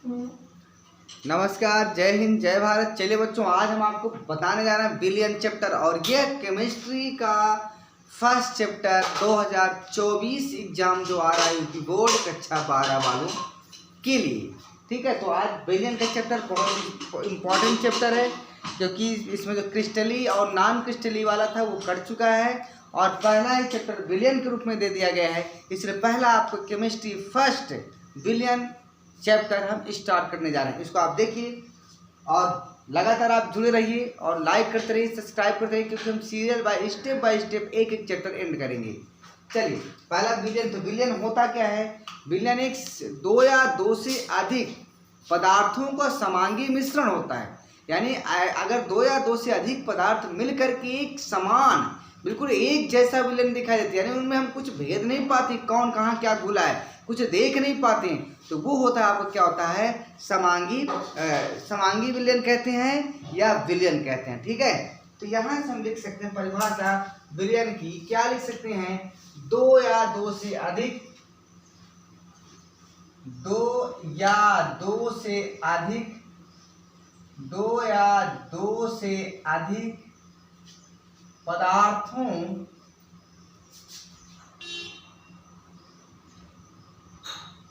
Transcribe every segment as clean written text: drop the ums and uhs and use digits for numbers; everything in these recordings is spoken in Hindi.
नमस्कार, जय हिंद, जय भारत। चलिए बच्चों, आज हम आपको बताने जा रहे हैं बिलियन चैप्टर, और ये केमिस्ट्री का फर्स्ट चैप्टर 2024 एग्जाम जो आ रहा है यूपी बोर्ड कक्षा 12 वालों के लिए। ठीक है, तो आज बिलियन का चैप्टर बहुत इम्पॉर्टेंट चैप्टर है, क्योंकि इसमें जो क्रिस्टली और नॉन क्रिस्टली वाला था वो कट चुका है, और पहला ही चैप्टर बिलियन के रूप में दे दिया गया है। इसलिए पहला आपको केमिस्ट्री फर्स्ट बिलियन चैप्टर हम स्टार्ट करने जा रहे हैं। इसको आप देखिए और लगातार आप जुड़े रहिए और लाइक करते रहिए, सब्सक्राइब करते रहिए, क्योंकि हम सीरियल बाय स्टेप एक एक चैप्टर एंड करेंगे। चलिए, पहला बिलियन। तो बिलियन होता क्या है? बिलियन एक दो या दो से अधिक पदार्थों का समांगी मिश्रण होता है। यानी अगर दो या दो से अधिक पदार्थ मिलकर के एक समान बिल्कुल एक जैसा विलयन दिखाई देता है, यानी उनमें हम कुछ भेद नहीं पाते, कौन कहाँ क्या घुला है कुछ देख नहीं पाते, तो वो होता है आपको क्या होता है? समांगी विलयन कहते हैं या विलयन कहते हैं। ठीक है, तो यहाँ से हम लिख सकते हैं परिभाषा विलयन की, क्या लिख सकते हैं? दो या दो से अधिक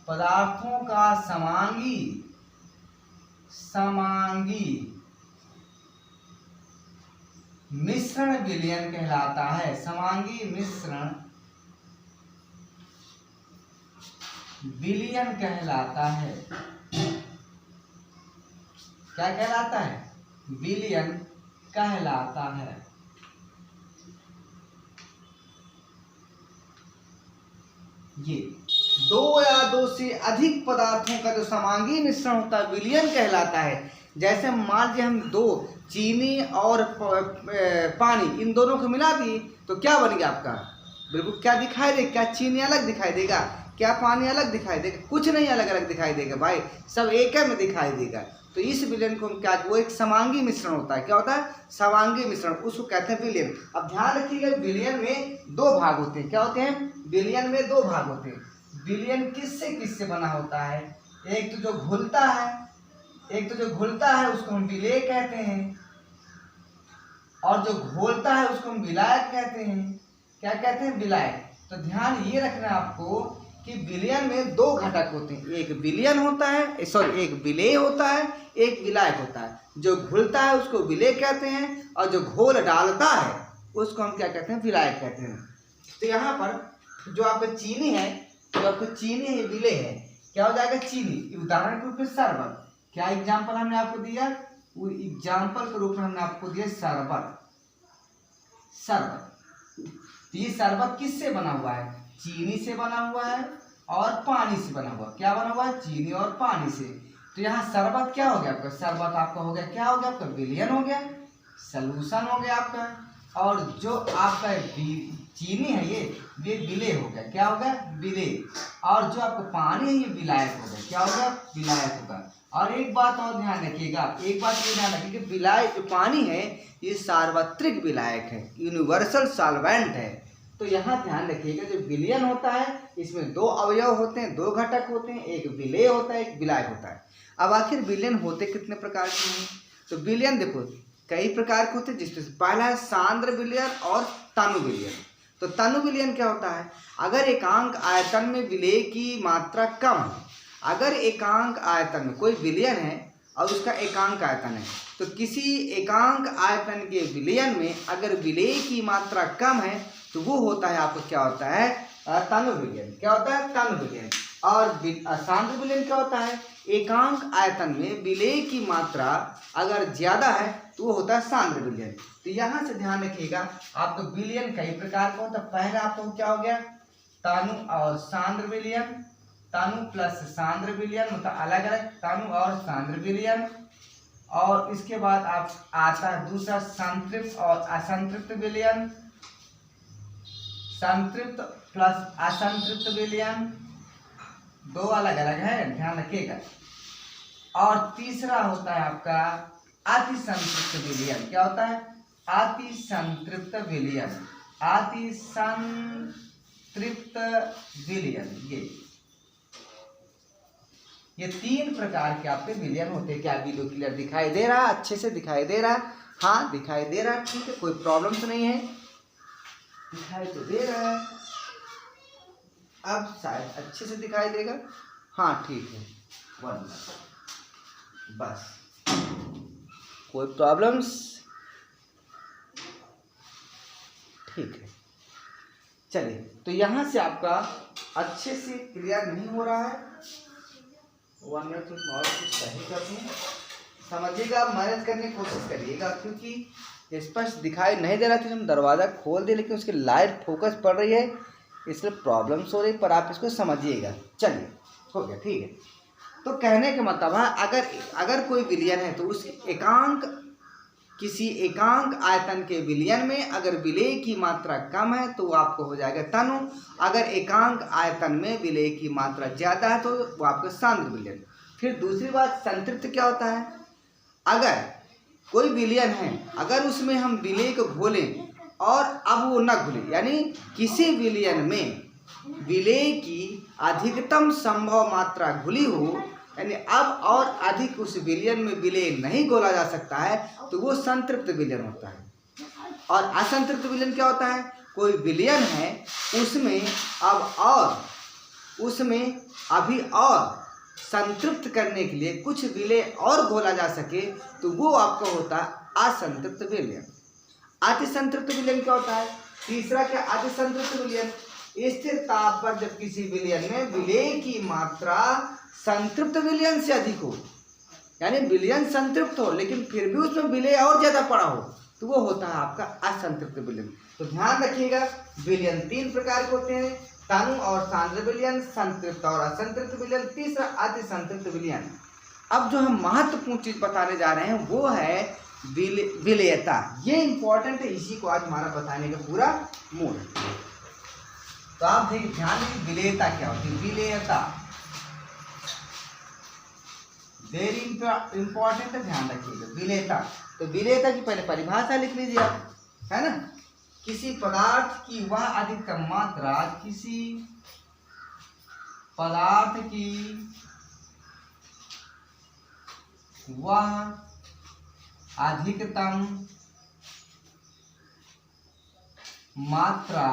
पदार्थों का समांगी मिश्रण विलयन कहलाता है। समांगी मिश्रण विलयन कहलाता है। क्या कहलाता है? विलयन कहलाता है। ये दो या दो से अधिक पदार्थों का जो समांगी मिश्रण होता है विलयन कहलाता है। जैसे मान लीजिए हम दो चीनी और पानी, इन दोनों को मिला दिए तो क्या बन गया आपका? बिल्कुल क्या दिखाई देगा? क्या चीनी अलग दिखाई देगा? क्या पानी अलग दिखाई देगा? कुछ नहीं अलग अलग दिखाई देगा भाई, सब एक में दिखाई देगा। तो इस विलयन को हम क्या, वो एक समांगी मिश्रण होता है। क्या होता है? समांगी मिश्रण, उसको कहते हैं विलयन। अब ध्यान रखिएगा, विलयन में दो भाग होते हैं। क्या होते हैं? विलयन में दो भाग होते हैं। विलयन किससे बना होता है? एक तो जो घुलता है उसको हम विलेय कहते हैं, और जो घोलता है उसको हम विलायक कहते हैं। क्या कहते हैं? विलायक। तो ध्यान ये रखना आपको कि विलयन में दो घटक होते हैं, एक विलयन होता है, एक विलेय होता है, एक विलायक होता है। जो घुलता है उसको विलेय कहते हैं, और जो घोल डालता है उसको हम क्या कहते हैं? विलायक कहते हैं। तो यहाँ पर जो आपका चीनी है, विलेय है, क्या हो जाएगा? चीनी। उदाहरण के रूप में शरबत, क्या एग्जाम्पल हमने आपको दिया? वो एग्जाम्पल के रूप में हमने आपको दिया शरबत। तो ये शरबत किससे बना हुआ है? चीनी से बना हुआ है और पानी से बना हुआ। क्या बना हुआ है? चीनी और पानी से। तो यहाँ शरबत क्या हो गया आपका? शरबत आपका हो गया, क्या हो गया आपका? विलयन हो गया, सलूशन हो गया आपका। और जो आपका चीनी है ये विलेय हो गया। क्या हो गया? विलेय। और जो आपका पानी है ये विलायक हो गया। क्या हो गया? विलायक होगा। और एक बात और ध्यान रखिएगा, कि विलायक जो पानी है ये सार्वत्रिक विलायक है, यूनिवर्सल सॉल्वेंट है। तो यहाँ ध्यान रखिएगा, जो विलयन होता है इसमें दो अवयव होते हैं, दो घटक होते हैं, एक विलेय होता है, एक विलायक होता है। अब आखिर विलयन होते कितने प्रकार के हैं? तो विलयन देखो कई प्रकार के होते हैं, जिसमें पहला है सांद्र विलयन और तनु विलयन। तो तनु विलयन क्या होता है? अगर एकांक आयतन में विलेय की मात्रा कम है, अगर एकांक आयतन में कोई विलयन है और उसका एकांक आयतन है, तो किसी एकांक आयतन के विलयन में अगर विलेय की मात्रा कम है तो वो होता है आपको क्या होता है? तनु विलयन। क्या होता है? तनु विलयन। और सांद्र विलयन क्या होता है? एकांक आयतन में विलेय की मात्रा अगर ज्यादा है तो वो होता है सांद्र विलयन। तो यहाँ से ध्यान रखिएगा, आपको विलयन कई प्रकार का होता है। पहले आपको क्या हो गया? तनु और सांद्र विलयन, तनु प्लस सांद्र विलयन, मतलब अलग अलग तनु और सांद्र विलयन। और इसके बाद आप आता है दूसरा संतृप्त और असंतृप्त विलयन, संतृप्त प्लस असंतृप्त विलयन, दो अलग अलग है, ध्यान रखिएगा। और तीसरा होता है आपका अतिसंतृप्त विलयन। क्या होता है? अतिसंतृप्त विलयन। अतिसंतृप्त विलयन, ये ये 3 प्रकार के आपके विलयन होते हैं। क्या वीडियो क्लियर दिखाई दे रहा है? अच्छे से दिखाई दे रहा है? हाँ दिखाई दे रहा है, ठीक है, कोई प्रॉब्लम तो नहीं है, दिखाई तो दे रहा है। अब शायद अच्छे से दिखाई देगा। हाँ ठीक है, बस कोई प्रॉब्लम्स? ठीक है, चलिए, तो यहाँ से आपका अच्छे से क्लियर नहीं हो रहा है। 1 मिनट और कुछ सही कर दूँ, समझिएगा, मैनेज करने की कोशिश करिएगा, क्योंकि स्पष्ट दिखाई नहीं दे रहा था। हम दरवाज़ा खोल दिए लेकिन उसकी लाइट फोकस पड़ रही है, इसलिए प्रॉब्लम्स हो रही, पर आप इसको समझिएगा। चलिए, हो गया, ठीक है। तो कहने का मतलब है, अगर कोई विलयन है तो उसके एकांक, किसी एकांक आयतन के विलयन में अगर विलेय की मात्रा कम है तो वो आपको हो जाएगा तनु। अगर एकांक आयतन में विलेय की मात्रा ज़्यादा है तो वो आपका सांद्र विलयन। फिर दूसरी बात, संतृप्त क्या होता है? अगर कोई विलयन है, अगर उसमें हम विलेय को घोलें और अब वो न घुले, यानी किसी विलयन में विलेय की अधिकतम संभव मात्रा घुली हो, यानी अब और अधिक उस विलयन में विलेय नहीं घोला जा सकता है, तो वो संतृप्त विलयन होता है। और असंतृप्त विलयन क्या होता है? कोई विलयन है, उसमें अब और उसमें अभी और संतृप्त करने के लिए कुछ विलेय और घोला जा सके, तो वो आपका होता है असंतृप्त विलयन। अतिसंतृप्त विलयन क्या होता है? तीसरा क्या? अतिसंतृप्त विलयन। स्थिर ताप पर जब किसी विलयन में विलेय की मात्रा संतृप्त विलयन से अधिक हो, यानी विलयन संतृप्त हो लेकिन फिर भी उसमें विलेय और ज्यादा पड़ा हो, तो वो होता है आपका असंतृप्त विलयन। तो ध्यान रखिएगा, विलयन 3 प्रकार के होते हैं, तनु और सांद्र विलयन, संतृप्त और असंतृप्त विलयन, तीसरा अतिसंतृप्त विलयन। अब जो हम महत्वपूर्ण चीज बताने जा रहे हैं वो है विलेयता। ये इंपॉर्टेंट है, इसी को आज हमारा बताने का पूरा मूड है। तो आप देखिए, ध्यान दीजिए, विलेयता क्या होती है? विलेयता वेरी इंपॉर्टेंट है, ध्यान रखिएगा। विलेयता, तो विलेयता की पहले परिभाषा लिख लीजिए आप, है ना? किसी पदार्थ की वह अधिकतम मात्रा, किसी पदार्थ की वह अधिकतम मात्रा,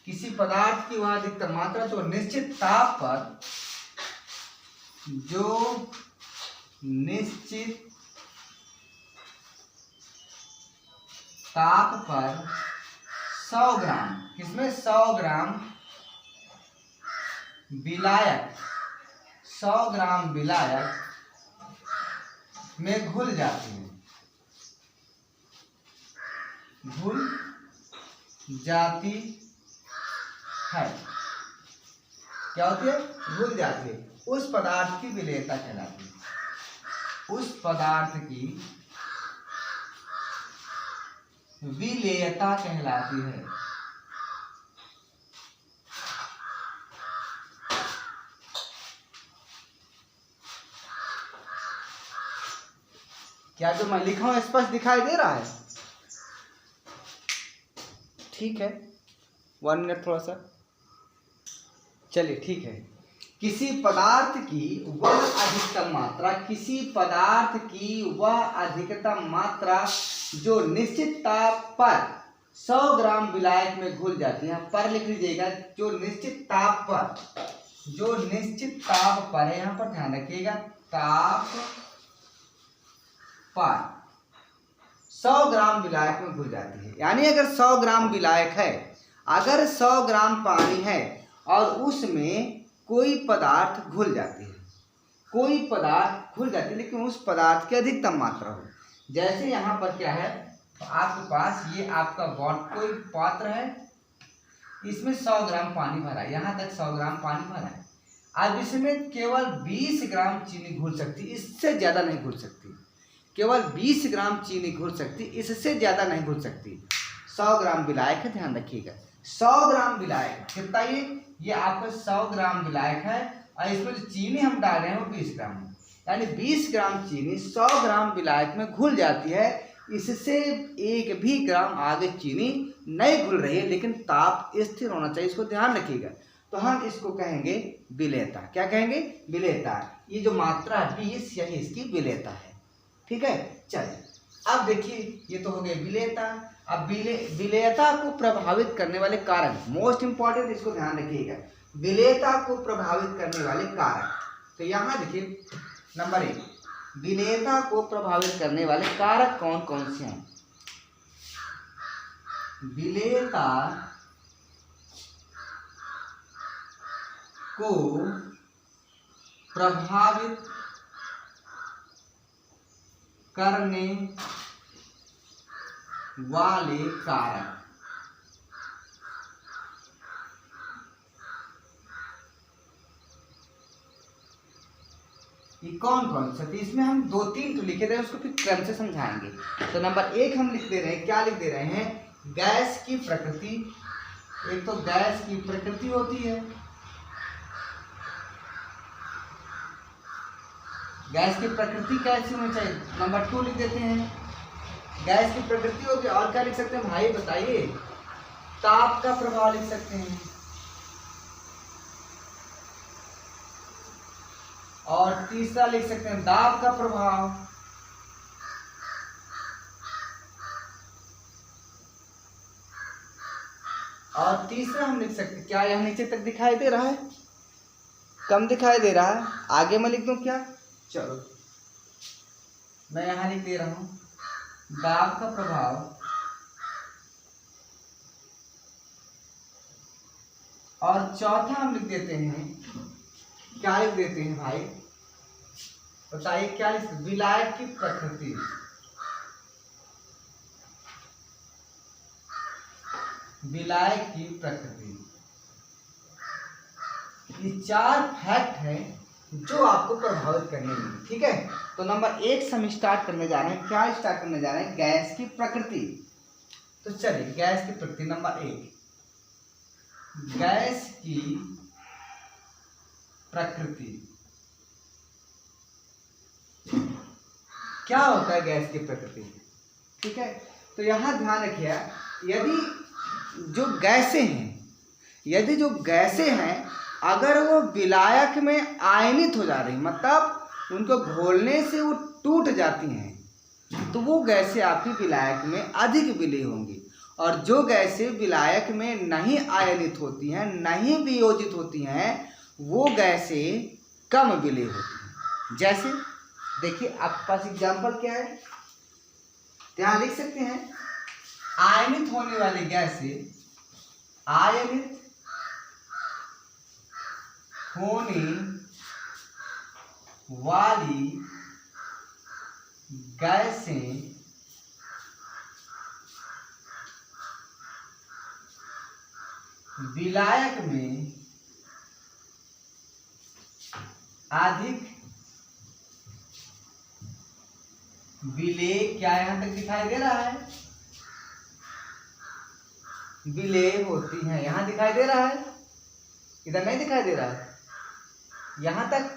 किसी पदार्थ की वह अधिकतम मात्रा जो निश्चित ताप पर, जो निश्चित ताप पर 100 ग्राम, किसमें 100 ग्राम विलायक, 100 ग्राम विलायक में घुल जाती है, घुल जाती है। क्या होती है? घुल जाती है। उस पदार्थ की विलेयता कहलाती है। उस पदार्थ की विलेयता कहलाती है। क्या जो मैं लिखा हूं स्पष्ट दिखाई दे रहा है? ठीक है, 1 मिनट थोड़ा सा, चलिए ठीक है। किसी पदार्थ की वह अधिकतम मात्रा, किसी पदार्थ की वह अधिकतम मात्रा जो निश्चित ताप पर 100 ग्राम विलायक में घुल जाती है। पर लिख लीजिएगा, जो निश्चित ताप पर, जो निश्चित ताप पर है, यहाँ पर ध्यान रखिएगा, ताप पर 100 ग्राम विलायक में घुल जाती है। यानी अगर 100 ग्राम विलायक है, अगर 100 ग्राम पानी है और उसमें कोई पदार्थ घुल जाती है, कोई पदार्थ घुल जाती है, लेकिन उस पदार्थ की अधिकतम मात्रा हो। जैसे यहाँ पर क्या है, आपके पास ये आपका कोई पात्र है, इसमें 100 ग्राम पानी भरा है, यहाँ तक 100 ग्राम पानी भरा है। अब इसमें केवल 20 ग्राम चीनी घुल सकती, इससे ज़्यादा नहीं घुल सकती। केवल 20 ग्राम चीनी घुल सकती, इससे ज़्यादा नहीं घुल सकती। 100 ग्राम विलायक है, ध्यान रखिएगा। 100 ग्राम विलायक कितना, ये आपका 100 ग्राम विलायक है और इसमें जो चीनी हम डाल रहे हैं वो 20 ग्राम है, यानी 20 ग्राम चीनी 100 ग्राम विलायक में घुल जाती है। इससे 1 भी ग्राम आगे चीनी नहीं घुल रही है, लेकिन ताप स्थिर होना चाहिए, इसको ध्यान रखिएगा। तो हम इसको कहेंगे विलेयता। क्या कहेंगे? विलेयता। ये जो मात्रा 20 यही इसकी विलेयता है। ठीक है, चलिए अब देखिए ये तो हो गए विलेयता। अब विलेयता को प्रभावित करने वाले कारक, मोस्ट इंपॉर्टेंट, इसको ध्यान रखिएगा, विलेयता को प्रभावित करने वाले कारक। तो यहाँ देखिए नंबर 1, विलेयता को प्रभावित करने वाले कारक कौन कौन से हैं? विलेयता को प्रभावित करने वाले कारक। ये कौन कौन सा? इसमें हम 2-3 तो लिखे रहे हैं, उसको फिर क्रम से समझाएंगे। तो नंबर 1 हम लिख दे रहे हैं, क्या लिख दे रहे हैं? गैस की प्रकृति। एक तो गैस की प्रकृति होती है, गैस की प्रकृति कैसी होनी चाहिए? नंबर 2 लिख देते हैं, गैस की प्रकृति होगी। और क्या लिख सकते हैं भाई बताइए? ताप का प्रभाव लिख सकते हैं। और तीसरा लिख सकते हैं दाब का प्रभाव। और तीसरा हम लिख सकते हैं, क्या यहाँ नीचे तक दिखाई दे रहा है? कम दिखाई दे रहा है, आगे मैं लिख दूं क्या? चलो मैं यहाँ लिख दे रहा हूं, दाब का प्रभाव और चौथा हम लिख देते हैं, क्या लिख देते हैं भाई बताइए? क्या लिख? विलायक की प्रकृति। विलायक की प्रकृति। ये 4 फैक्ट हैं जो आपको प्रभावित करने में। ठीक है, तो नंबर 1 से हम स्टार्ट करने जा रहे हैं। क्या स्टार्ट करने जा रहे हैं? गैस की प्रकृति। तो चलिए गैस की प्रकृति नंबर 1, गैस की प्रकृति। क्या होता है गैस की प्रकृति? ठीक है, तो यहां ध्यान रखिए, यदि जो गैसें हैं अगर वो विलायक में आयनित हो जा रही, मतलब उनको घोलने से वो टूट जाती हैं, तो वो गैसें आपकी विलायक में अधिक विलेय होंगी। और जो गैसें विलायक में नहीं आयनित होती हैं, नहीं वियोजित होती हैं, वो गैसें कम विलेय होती हैं। जैसे देखिए आपके पास एग्जाम्पल क्या है, यहाँ लिख सकते हैं, आयनित होने वाली गैसें, आयनित होने वाली गैसें विलायक में अधिक विलेय, क्या यहां तक दिखाई दे रहा है? विलेय होती हैं। यहां दिखाई दे रहा है? इधर नहीं दिखाई दे रहा है? यहां तक?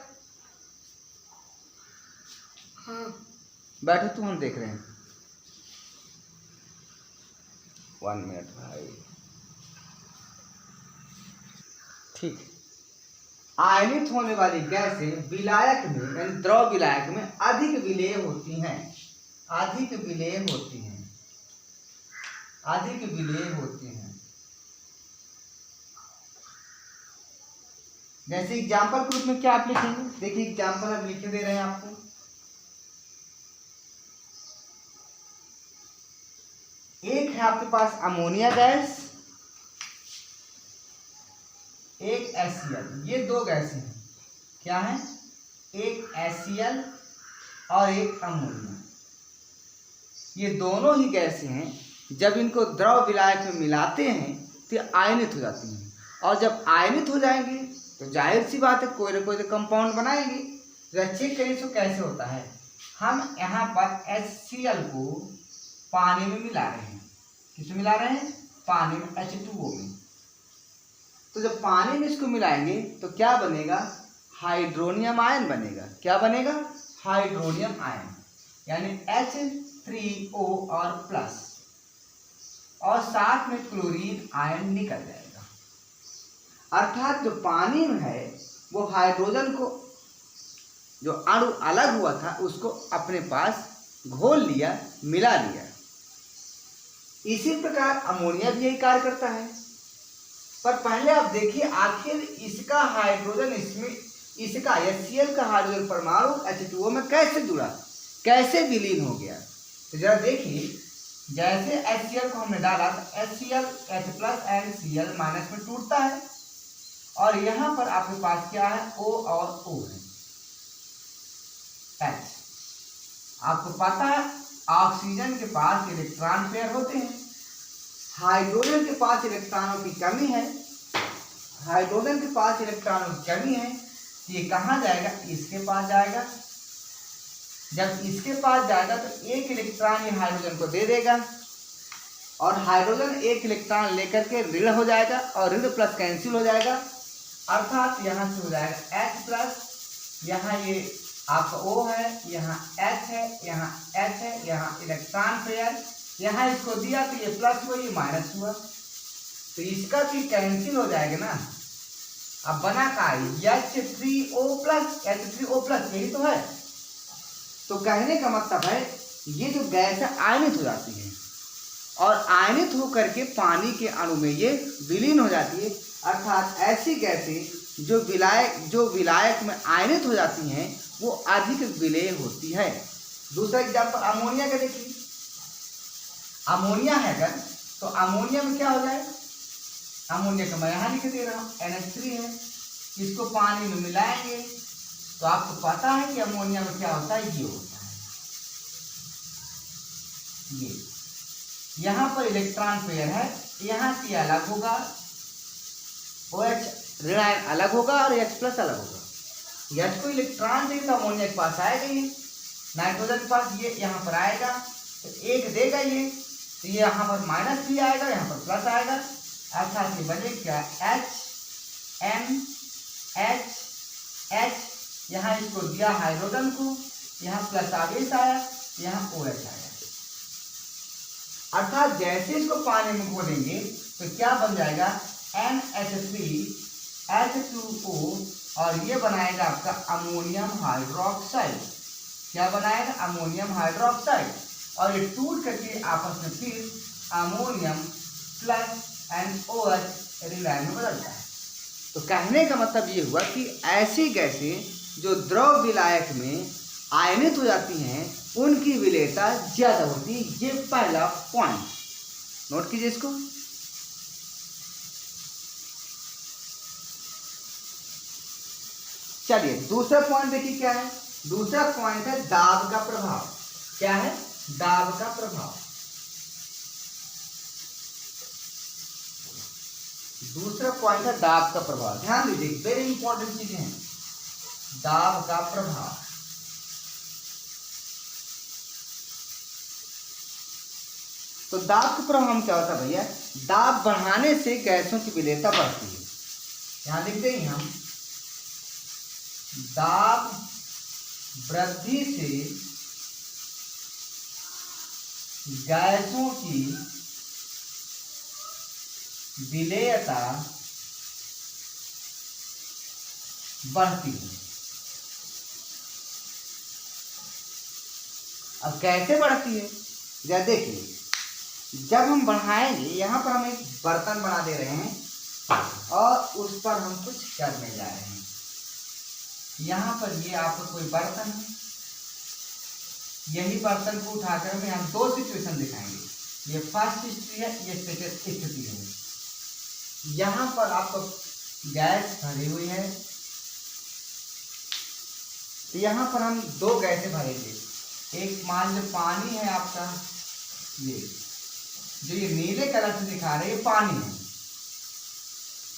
हाँ बैठो, तुम हम देख रहे हैं। 1 मिनट भाई। ठीक, आयनित होने वाली गैसें विलायक में, यानी द्रव विलायक में अधिक विलेय होती हैं। अधिक विलेय होती हैं। अधिक विलेय होती हैं। जैसे एग्जाम्पल के रूप में क्या आप लिखेंगे? देखिए एग्जाम्पल हम लिखे दे रहे हैं आपको। एक है आपके पास अमोनिया गैस, एक HCl। ये 2 गैसें हैं। क्या है? एक HCl और एक अमोनिया। ये दोनों ही गैसें हैं, जब इनको द्रव विलायक में मिलाते हैं तो ये आयनित हो जाती हैं। और जब आयनित हो जाएंगी तो जाहिर सी बात है कोई ना कोई तो कंपाउंड बनाएंगे। जरा चेक करिए इसको कैसे होता है। हम यहाँ पर HCl को पानी में मिला रहे हैं। किसमें मिला रहे हैं? पानी में, H2O में। तो जब पानी में इसको मिलाएंगे तो क्या बनेगा? हाइड्रोनियम आयन बनेगा। क्या बनेगा? हाइड्रोनियम आयन, यानी H3O और प्लस, और साथ में क्लोरीन आयन निकल जाएगा। अर्थात जो पानी में है वो हाइड्रोजन को, जो अणु अलग हुआ था उसको अपने पास घोल लिया, मिला लिया। इसी प्रकार अमोनिया भी यही कार्य करता है। पर पहले आप देखिए आखिर इसका हाइड्रोजन इसका HCl का हाइड्रोजन परमाणु H2O में कैसे जुड़ा, कैसे विलीन हो गया। तो जरा देखिए, जैसे HCl को हमने डाला तो HCl H+ एंड Cl- में टूटता है और यहाँ पर आपके पास क्या है, O और O है, H। आपको पता है ऑक्सीजन के पास इलेक्ट्रॉन पेयर होते हैं, हाइड्रोजन के पास इलेक्ट्रॉनों की कमी है, हाइड्रोजन के पास इलेक्ट्रॉनों की कमी है। ये कहाँ जाएगा, इसके पास जाएगा। जब इसके पास जाएगा तो एक इलेक्ट्रॉन ये हाइड्रोजन को दे देगा और हाइड्रोजन एक इलेक्ट्रॉन लेकर के ऋण हो जाएगा और ऋण प्लस कैंसिल हो जाएगा, अर्थात यहाँ से हो जाएगा H+, यहाँ ये आपका O है, यहाँ H है, यहाँ H है, यहाँ इलेक्ट्रॉन पेयर, यहाँ इसको दिया तो ये प्लस हुआ, ये माइनस हुआ, तो इसका भी कैंसिल हो जाएगा ना। अब बना का H3O+, यही तो है। तो कहने का मतलब है ये जो गैस है आयनित हो जाती है और आयनित होकर के पानी के अणु में ये विलीन हो जाती है, अर्थात ऐसी गैसें जो विलायक में आयनित हो जाती हैं वो अधिक विलेय होती है। दूसरा एग्जाम्पल अमोनिया का देखिए, अमोनिया है अगर तो अमोनिया में क्या हो जाए, अमोनिया का मैं यहाँ लिख दे रहा हूँ NH3 है, इसको पानी में मिलाएंगे तो आपको पता है कि अमोनिया में क्या होता है, ये होता है, ये यहाँ पर इलेक्ट्रॉन पेयर है, यहाँ से अलग होगा, OH ऋण आयन अलग होगा और H+ अलग होगा। H को इलेक्ट्रॉन देगा तो अमोनिया के पास आएगा, ये नाइट्रोजन के पास ये यहाँ पर आएगा तो एक देगा ये, तो ये यहाँ पर माइनस भी आएगा, यहाँ पर प्लस आएगा, अर्थात ये बने क्या H, यहाँ इसको दिया हाइड्रोजन को, यहाँ प्लस आवेश आया, यहाँ OH आया, अर्थात जैसे इसको पानी में घोलेंगे तो क्या बन जाएगा NH3 H2O और ये बनाएगा आपका अमोनियम हाइड्रोक्साइड। क्या बनाएगा, अमोनियम हाइड्रोक्साइड, और ये टूट करके आपस में फिर अमोनियम प्लस NOH ऋण आयन में बदलता है। तो कहने का मतलब ये हुआ कि ऐसी गैसें जो द्रव विलायक में आयनित हो जाती हैं उनकी विलेयता ज्यादा होती है। ये पहला पॉइंट नोट कीजिए इसको। चलिए दूसरा पॉइंट देखिए क्या है। दूसरा पॉइंट है दाब का प्रभाव। क्या है, दाब का प्रभाव। दूसरा पॉइंट है दाब का प्रभाव। ध्यान दीजिए, वेरी इंपॉर्टेंट चीजें हैं। दाब का प्रभाव, तो दाब का प्रभाव हम क्या होता है भैया, दाब बढ़ाने से गैसों की विलेयता बढ़ती है। यहां लिख देंगे हम, दाब वृद्धि से गैसों की विलेयता बढ़ती है। अब कैसे बढ़ती है जरा देखिए। जब हम बढ़ाएंगे, यहां पर हम एक बर्तन बना दे रहे हैं और उस पर हम कुछ करने जा रहे हैं। यहाँ पर ये आपको कोई बर्तन है, यही बर्तन को उठाकर हम यहाँ दो सिचुएशन दिखाएंगे। ये फर्स्ट स्थिति है, ये सेकंड स्थिति है। यहाँ पर आपको गैस भरी हुई है, तो यहाँ पर हम दो गैसें भरेंगे। एक मान लो पानी है आपका, ये जो ये नीले कलर से दिखा रहे हैं ये पानी है,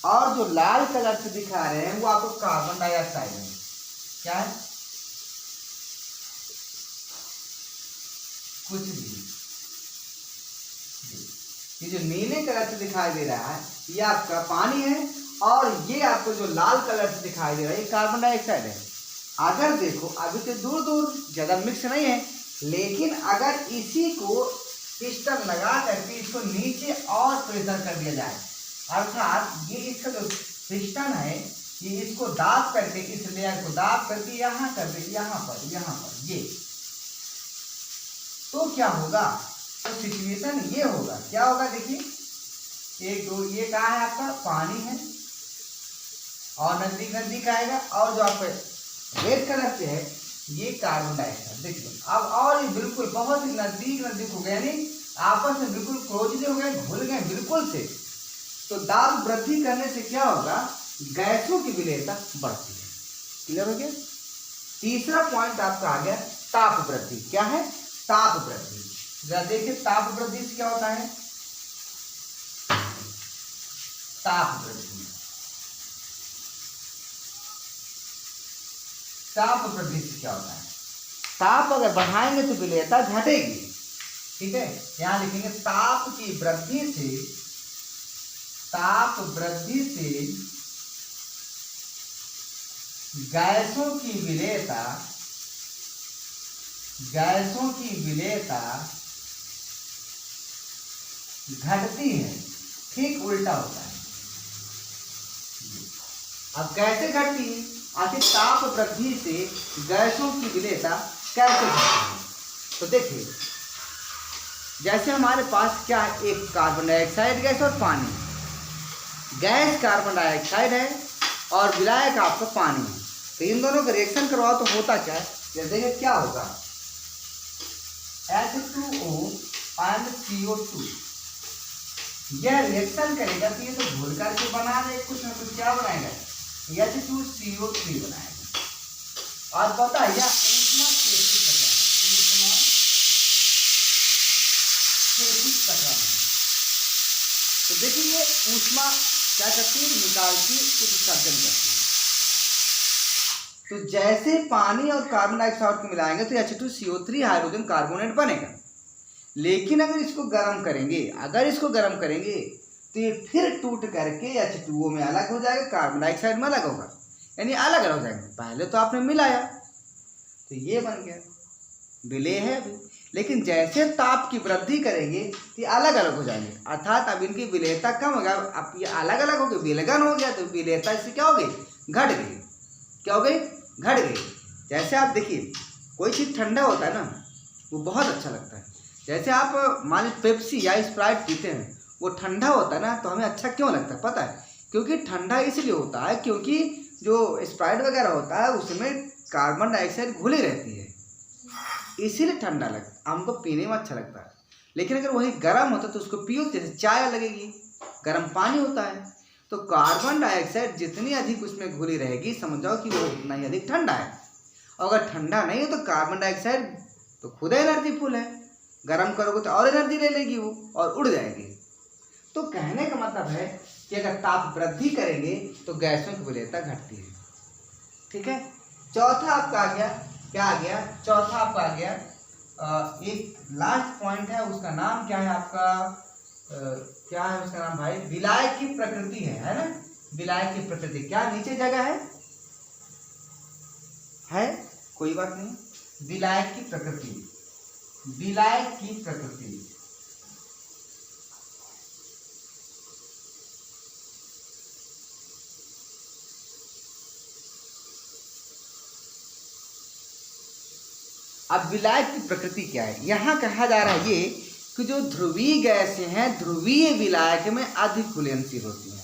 और जो लाल कलर से दिखा रहे हैं वो आपको कार्बन डाइऑक्साइड है। क्या है, कुछ भी। ये जो नीले कलर से दिखाई दे रहा है ये आपका पानी है, और ये आपको जो लाल कलर से दिखाई दे रहा है ये कार्बन डाइऑक्साइड है। अगर देखो अभी तो दूर दूर ज्यादा मिक्स नहीं है, लेकिन अगर इसी को पिस्टन लगा करके इसको नीचे और प्रेशर कर दिया जाए, अर्थात ये इसका जो पिस्टन है कि इसको दाब करके, इस लेयर को दाब करके यहाँ कर दे, यहाँ पर ये, तो क्या होगा, तो सिचुएशन ये होगा, क्या होगा देखिए, 1 2, ये कहाँ है आपका, पानी है और नजदीक नजदीक आएगा, और जो आप रेड कलर पे है ये कार्बन डाइऑक्साइड। देखिए अब और ये बिल्कुल बहुत ही नजदीक हो गए, यानी आपस में बिल्कुल क्लोजली हो गए, घुल गए बिल्कुल से। तो दाब वृद्धि करने से क्या होगा, गैसों की विलेयता बढ़ती है। क्लियर हो गया। तीसरा पॉइंट आपका आ गया ताप वृद्धि। क्या है, ताप वृद्धि। जरा देखिए ताप वृद्धि से क्या होता है, ताप वृद्धि, ताप वृद्धि से क्या होता है, ताप अगर बढ़ाएंगे तो विलेयता घटेगी। ठीक है, यहां लिखेंगे ताप की वृद्धि से, ताप वृद्धि से गैसों की विलेयता, गैसों की विलेयता घटती है। ठीक उल्टा होता है। अब कैसे घटती है, आखिर ताप वृद्धि से गैसों की विलेयता कैसे घटती है, तो देखिए जैसे हमारे पास क्या है, एक कार्बन डाइऑक्साइड गैस और पानी। गैस कार्बन डाइऑक्साइड है और विलायक आपका पानी है, तो इन दोनों का रिएक्शन करवाओ तो होता क्या है, ये देखिए क्या होगा, H2O and CO2, यह रिएक्शन करेगा तो ये तो घुल करके बना दे कुछ ना कुछ, क्या बनाएगा, H2CO3 बनाएगा। और पता है यह ऊष्मा क्षेत्रीय प्रकरण, ऊष्मा क्षेत्रीय प्रकरण है। तो देखिए ये ऊष्मा क्या करती है, निकालती, उत्सर्जन करती है। तो जैसे पानी और कार्बन डाइऑक्साइड को मिलाएंगे तो H2CO3 हाइड्रोजन कार्बोनेट बनेगा। लेकिन अगर इसको गर्म करेंगे, अगर इसको गर्म करेंगे तो ये फिर टूट करके H2O में अलग हो जाएगा, कार्बन डाइऑक्साइड में अलग होगा, यानी अलग अलग हो जाएंगे। पहले तो आपने मिलाया तो ये बन गया, विलेय है अभी, लेकिन जैसे ताप की वृद्धि करेंगे तो ये अलग अलग हो जाएंगे, अर्थात अब इनकी विलेयता कम हो गया। अब ये अलग अलग हो गए, विलयन हो गया, तो विलेयता इससे क्या हो गई, घट गई। क्या हो गई, घट गई। जैसे आप देखिए कोई चीज़ ठंडा होता है ना, वो बहुत अच्छा लगता है। जैसे आप मान लीजिए पेप्सी या स्प्राइट पीते हैं, वो ठंडा होता है ना, तो हमें अच्छा क्यों लगता है पता है, क्योंकि ठंडा इसलिए होता है क्योंकि जो स्प्राइट वगैरह होता है उसमें कार्बन डाइऑक्साइड घुली रहती है, इसीलिए ठंडा लगता है, हमको पीने में अच्छा लगता है। लेकिन अगर वही गर्म होता तो उसको पियो, जैसे चाय लगेगी, गर्म पानी होता है, तो कार्बन डाइऑक्साइड जितनी अधिक उसमें घुली रहेगी, समझ जाओ कि वो उतना ही अधिक ठंडा है। अगर ठंडा नहीं है तो कार्बन डाइऑक्साइड तो खुद एनर्जीफुल है, गर्म करोगे तो और एनर्जी ले लेगी वो और उड़ जाएगी। तो कहने का मतलब है कि अगर ताप वृद्धि करेंगे तो गैसों की विलेयता घटती है। ठीक है, चौथा आपका आ गया, क्या आ गया, चौथा आपका आ गया एक लास्ट पॉइंट है, उसका नाम क्या है आपका, क्या है उसका नाम भाई, विलायक की प्रकृति है ना, विलायक की प्रकृति। क्या नीचे जगह है कोई बात नहीं, विलायक की प्रकृति, विलायक की प्रकृति। अब विलायक की प्रकृति क्या है, यहां कहा जा रहा है ये कि जो ध्रुवीय गैसें हैं ध्रुवीय विलायक में अधिक घुलनशील होती हैं,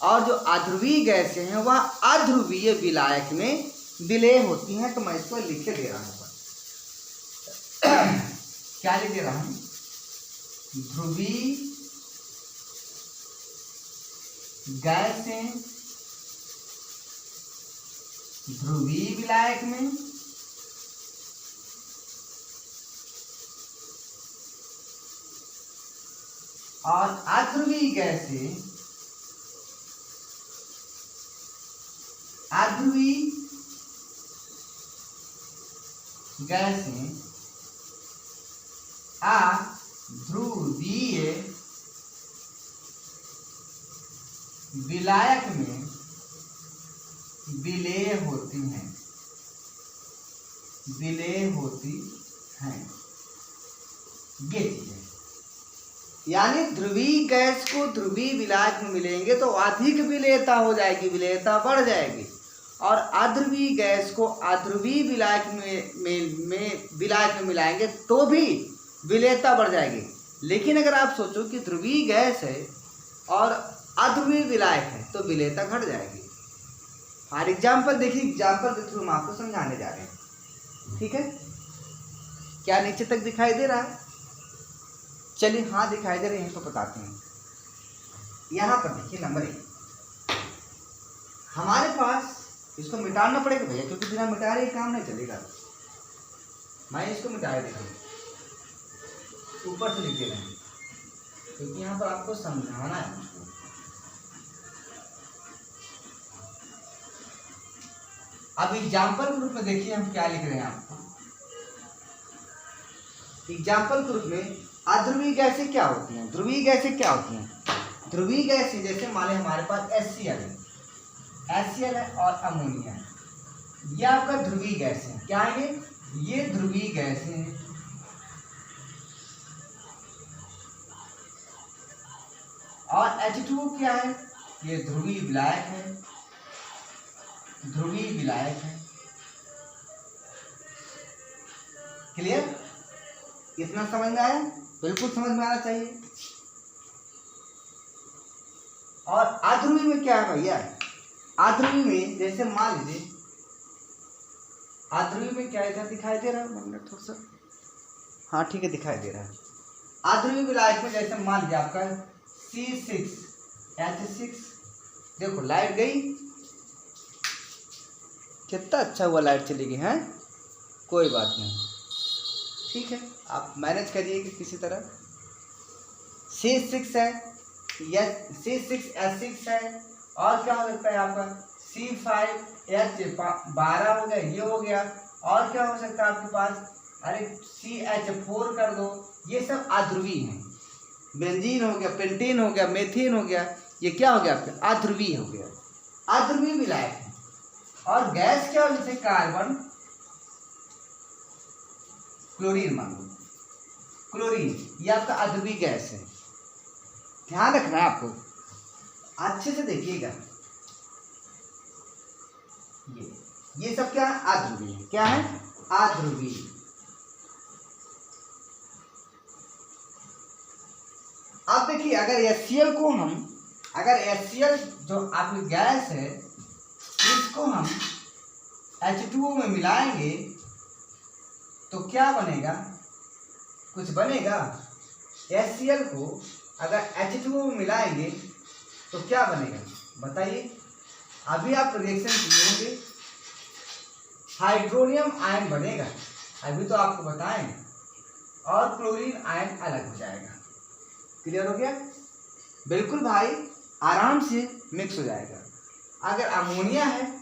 और जो अध्रुवीय गैसें हैं वह अध्रुवीय विलायक में विलेय होती हैं। तो मैं इसको लिख दे रहा हूं, क्या लिख दे रहा हूं, ध्रुवीय गैसें ध्रुवीय विलायक में और अध्रुवीय गैसें अध्रुवीय गैसें अध्रुवीय विलायक में विलेय होती हैं, विलेय होती हैं, ये चीज है। यानी ध्रुवीय गैस को ध्रुवीय विलायक में मिलेंगे तो अधिक विलेयता हो जाएगी, विलेयता बढ़ जाएगी। और अध्रुवीय गैस को अध्रुवीय विलायक में विलायक में मिलाएंगे तो भी विलेयता बढ़ जाएगी। लेकिन अगर आप सोचो कि ध्रुवीय गैस है और अध्रुवीय विलायक है तो विलेयता घट जाएगी। फॉर एग्जाम्पल देखिए, एग्जाम्पल के थ्रू हम आपको समझाने जा रहे हैं, ठीक है। क्या नीचे तक दिखाई दे रहा है? चलिए हाँ दिखाई दे रहे हैं तो बताते हैं। यहाँ पर देखिए नंबर 1, हमारे पास इसको मिटाना पड़ेगा भैया, क्योंकि बिना मिटाए काम नहीं चलेगा। मैं इसको मिटाए देता हूँ, ऊपर से लिख दे रहे हैं क्योंकि यहाँ पर आपको समझाना है मुझको। अब एग्जाम्पल के रूप में देखिए हम क्या लिख रहे हैं आपको। एग्जाम्पल के रूप में अध्रुवीय गैसें क्या होती हैं, ध्रुवीय गैसें क्या होती हैं। ध्रुवीय गैसें जैसे मान लें हमारे पास HCl है और अमोनिया है, ये आपका ध्रुवीय गैस है। क्या है ये ध्रुवीय गैस है। और H2O क्या है, ये ध्रुवीय विलायक है, ध्रुवीय विलायक है। क्लियर? इतना समझ में आया? बिल्कुल समझ में आना चाहिए। और अध्रुवीय में क्या है भैया, अध्रुवीय में जैसे मान लीजिए, अध्रुवीय में क्या इधर दिखाई दे रहा है थोड़ा सा, हाँ ठीक है दिखाई दे रहा है। अध्रुवीय विलायक में जैसे मान लीजिए आपका C6H6, देखो लाइट गई, कितना अच्छा हुआ लाइट चली गई है, कोई बात नहीं, ठीक है आप मैनेज करिएगा किसी तरह। C6 है या C6H6 है, और क्या हो सकता है आपका C5H12 हो गया, ये हो गया। और क्या हो सकता है आपके पास, अरे CH4 कर दो, ये सब अध्रुवीय हैं। बेंजीन हो गया, पेंटीन हो गया, मेथीन हो गया, ये क्या हो गया आपका अध्रुवीय हो गया, अध्रुवीय विलायक है। और गैस क्या हो, जैसे कार्बन, क्लोरीन मान लो, क्लोरीन ये आपका अध्रुवीय गैस है। ध्यान रखना है आपको, अच्छे से देखिएगा। ये सब क्या है, अध्रुवीय है। क्या है, अध्रुवीय। अब देखिए अगर HCl को हम, अगर HCl जो आपकी गैस है इसको हम H2O में मिलाएंगे तो क्या बनेगा, कुछ बनेगा। HCl को अगर H2O में मिलाएंगे तो क्या बनेगा बताइए। अभी आप रिएक्शन किए होंगे, हाइड्रोनियम आयन बनेगा, अभी तो आपको बताएं, और क्लोरीन आयन अलग हो जाएगा। क्लियर हो गया? बिल्कुल भाई, आराम से मिक्स हो जाएगा। अगर अमोनिया है,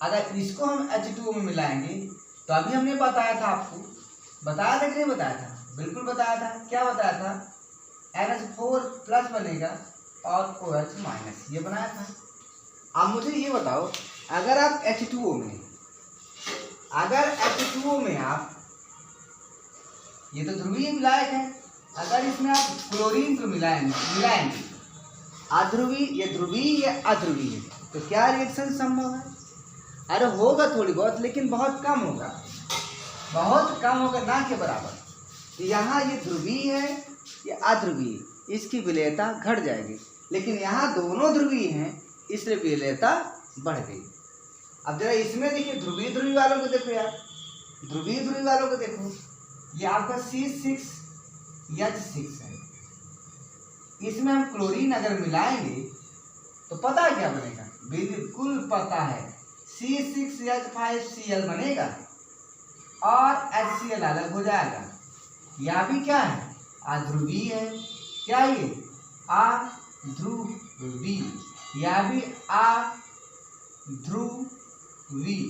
अगर इसको हम H2O में मिलाएंगे तो अभी हमने बताया था, आपको बताया था कि नहीं बताया था? बिल्कुल बताया था। क्या बताया था, NH4+ बनेगा और OH- ये बनाया था। अब मुझे ये बताओ, अगर आप H2O में, अगर H2O में आप, ये तो ध्रुवीय विलायक है, अगर इसमें आप क्लोरीन को मिलाएंगे अध्रुवीय, ये ध्रुवीय या अध्रुवीय, तो क्या रिएक्शन संभव है? अरे होगा थोड़ी बहुत, लेकिन बहुत कम होगा, बहुत कम होगा, ना के बराबर। तो यहाँ ये ध्रुवीय है, ये अध्रुवीय, इसकी विलेयता घट जाएगी। लेकिन यहाँ दोनों ध्रुवीय हैं, इसलिए विलेयता बढ़ गई। अब जरा इसमें देखिए, ध्रुवीय वालों को देखो यार, ध्रुवीय वालों को देखो, ये आपका C6H6 है, इसमें हम क्लोरीन अगर मिलाएंगे तो पता क्या बनेगा, बिल्कुल पता है, C6H5Cl बनेगा और HCl अलग हो जाएगा। यह भी क्या है, अध्रुवीय है। क्या ये अध्रुवीय, यह भी अध्रुवीय,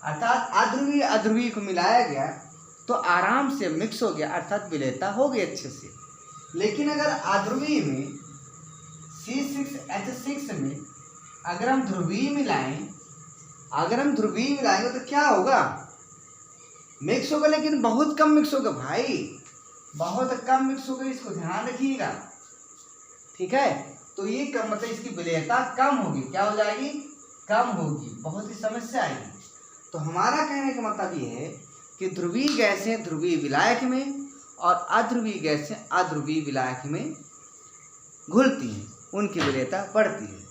अर्थात अध्रुवीय अध्रुवीय को मिलाया गया तो आराम से मिक्स हो गया, अर्थात विलेयता हो गई अच्छे से। लेकिन अगर अध्रुवीय में C6H6 में अगर हम ध्रुवीय मिलाएं, अगर हम ध्रुवीय मिलाएंगे तो क्या होगा, मिक्स होगा, लेकिन बहुत कम मिक्स होगा भाई, बहुत कम मिक्स हो गई, इसको ध्यान रखिएगा, ठीक है। तो ये कम मतलब इसकी विलेयता कम होगी, क्या हो जाएगी, कम होगी, बहुत ही समस्या आएगी। तो हमारा कहने का मतलब ये है कि ध्रुवीय गैसें ध्रुवीय विलायक में और अध्रुवीय गैसें अध्रुवीय विलायक में घुलती हैं, उनकी विलेयता बढ़ती है।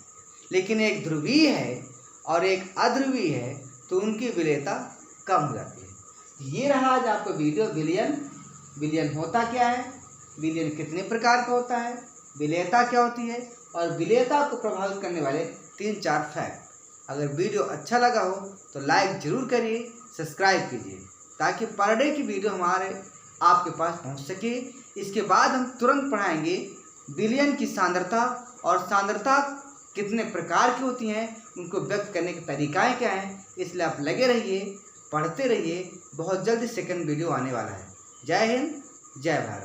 लेकिन एक ध्रुवीय है और एक अध्रुवीय है तो उनकी विलेयता कम हो जाती है। ये रहा आज आपका वीडियो विलयन। विलयन होता क्या है, विलयन कितने प्रकार का होता है, विलेयता क्या होती है और विलेयता को प्रभावित करने वाले 3-4 फैक्ट। अगर वीडियो अच्छा लगा हो तो लाइक जरूर करिए, सब्सक्राइब कीजिए, ताकि पर डे की वीडियो हमारे आपके पास पहुंच सके। इसके बाद हम तुरंत पढ़ाएंगे विलयन की सांद्रता और सांद्रता कितने प्रकार की होती हैं, उनको व्यक्त करने के तरीकाएँ क्या हैं। इसलिए आप लगे रहिए, पढ़ते रहिए, बहुत जल्द सेकंड वीडियो आने वाला है। जय हिंद, जय भारत।